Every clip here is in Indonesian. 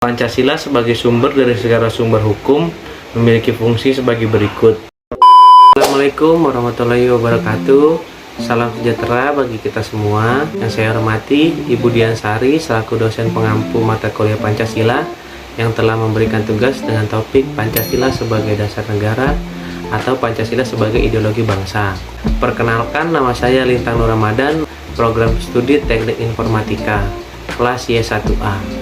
Pancasila sebagai sumber dari segala sumber hukum memiliki fungsi sebagai berikut. Assalamualaikum warahmatullahi wabarakatuh. Salam sejahtera bagi kita semua. Yang saya hormati Ibu Dian Sari selaku dosen pengampu mata kuliah Pancasila yang telah memberikan tugas dengan topik Pancasila sebagai dasar negara atau Pancasila sebagai ideologi bangsa. Perkenalkan, nama saya Lintang Nur Ramadan, program studi Teknik Informatika, kelas Y1A.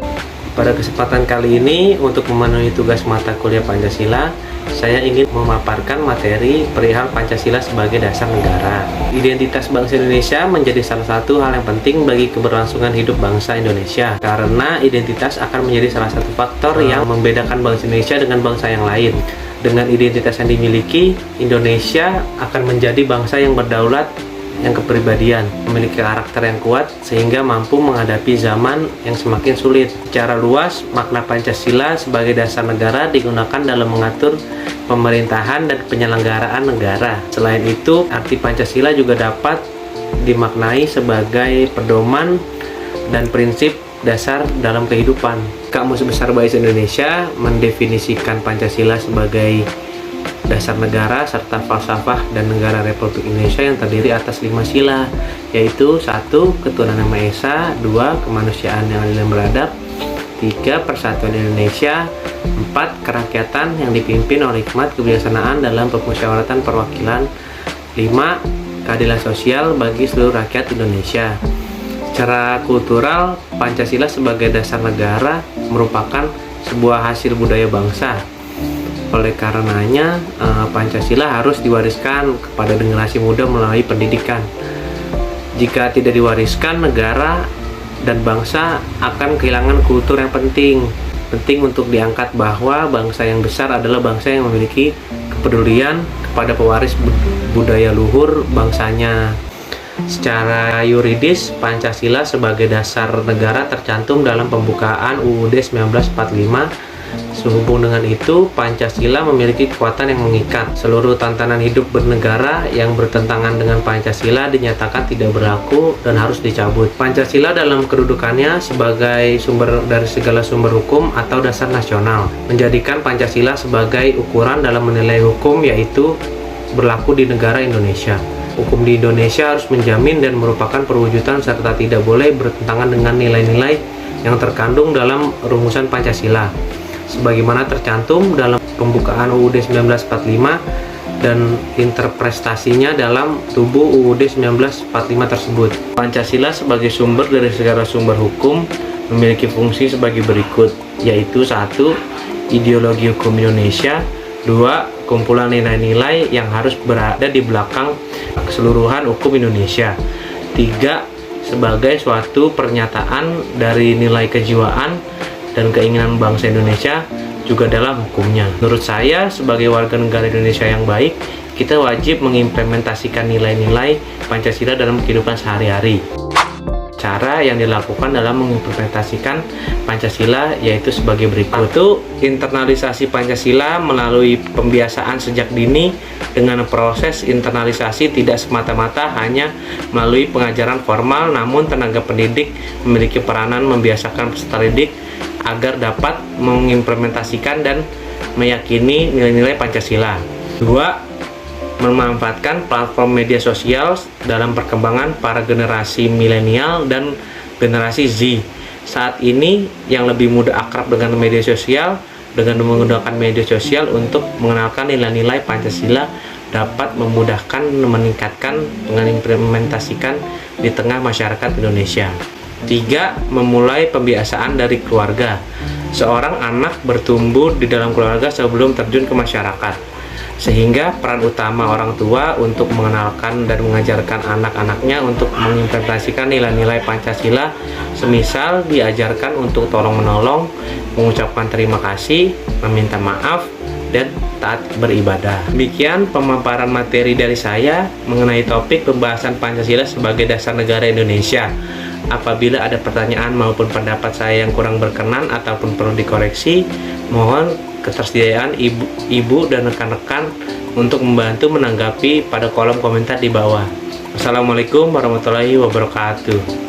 Pada kesempatan kali ini, untuk memenuhi tugas mata kuliah Pancasila, saya ingin memaparkan materi perihal Pancasila sebagai dasar negara. Identitas bangsa Indonesia menjadi salah satu hal yang penting bagi keberlangsungan hidup bangsa Indonesia, karena identitas akan menjadi salah satu faktor yang membedakan bangsa Indonesia dengan bangsa yang lain. Dengan identitas yang dimiliki, Indonesia akan menjadi bangsa yang berdaulat, yang kepribadian, memiliki karakter yang kuat sehingga mampu menghadapi zaman yang semakin sulit. Secara luas, makna Pancasila sebagai dasar negara digunakan dalam mengatur pemerintahan dan penyelenggaraan negara. Selain itu, arti Pancasila juga dapat dimaknai sebagai pedoman dan prinsip dasar dalam kehidupan. Kamus Besar Bahasa Indonesia mendefinisikan Pancasila sebagai dasar negara serta falsafah dan negara Republik Indonesia yang terdiri atas 5 sila, yaitu 1. Ketuhanan Yang Maha Esa, 2. Kemanusiaan yang adil dan beradab, 3. Persatuan Indonesia, 4. Kerakyatan yang dipimpin oleh hikmat kebijaksanaan dalam permusyawaratan perwakilan, 5. Keadilan sosial bagi seluruh rakyat Indonesia. Secara kultural, Pancasila sebagai dasar negara merupakan sebuah hasil budaya bangsa. Oleh karenanya, Pancasila harus diwariskan kepada generasi muda melalui pendidikan. Jika tidak diwariskan, negara dan bangsa akan kehilangan kultur yang penting. Penting untuk diangkat bahwa bangsa yang besar adalah bangsa yang memiliki kepedulian kepada pewaris budaya luhur bangsanya. Secara yuridis, Pancasila sebagai dasar negara tercantum dalam pembukaan UUD 1945. Sehubung dengan itu, Pancasila memiliki kekuatan yang mengikat. Seluruh tantangan hidup bernegara yang bertentangan dengan Pancasila dinyatakan tidak berlaku dan harus dicabut. Pancasila dalam kedudukannya sebagai sumber dari segala sumber hukum atau dasar nasional, menjadikan Pancasila sebagai ukuran dalam menilai hukum, yaitu berlaku di negara Indonesia. Hukum di Indonesia harus menjamin dan merupakan perwujudan serta tidak boleh bertentangan dengan nilai-nilai yang terkandung dalam rumusan Pancasila, sebagaimana tercantum dalam pembukaan UUD 1945 dan interpretasinya dalam tubuh UUD 1945 tersebut. Pancasila sebagai sumber dari segala sumber hukum memiliki fungsi sebagai berikut, yaitu 1. Ideologi hukum Indonesia, 2. Kumpulan nilai-nilai yang harus berada di belakang keseluruhan hukum Indonesia, 3. Sebagai suatu pernyataan dari nilai kejiwaan dan keinginan bangsa Indonesia juga dalam hukumnya. Menurut saya, sebagai warga negara Indonesia yang baik, kita wajib mengimplementasikan nilai-nilai Pancasila dalam kehidupan sehari-hari. Cara yang dilakukan dalam mengimplementasikan Pancasila yaitu sebagai berikut. Itu internalisasi Pancasila melalui pembiasaan sejak dini. Dengan proses internalisasi tidak semata-mata hanya melalui pengajaran formal, namun tenaga pendidik memiliki peranan membiasakan peserta didik agar dapat mengimplementasikan dan meyakini nilai-nilai Pancasila. 2. Memanfaatkan platform media sosial dalam perkembangan para generasi milenial dan generasi Z. Saat ini yang lebih mudah akrab dengan media sosial, dengan menggunakan media sosial untuk mengenalkan nilai-nilai Pancasila dapat memudahkan meningkatkan mengimplementasikan di tengah masyarakat Indonesia. 3. Memulai pembiasaan dari keluarga. Seorang anak bertumbuh di dalam keluarga sebelum terjun ke masyarakat, sehingga peran utama orang tua untuk mengenalkan dan mengajarkan anak-anaknya untuk mengimplementasikan nilai-nilai Pancasila, semisal diajarkan untuk tolong-menolong, mengucapkan terima kasih, meminta maaf, dan taat beribadah. Demikian pemaparan materi dari saya mengenai topik pembahasan Pancasila sebagai dasar negara Indonesia. Apabila ada pertanyaan maupun pendapat saya yang kurang berkenan ataupun perlu dikoreksi, mohon ketersediaan ibu dan rekan-rekan untuk membantu menanggapi pada kolom komentar di bawah. Wassalamualaikum warahmatullahi wabarakatuh.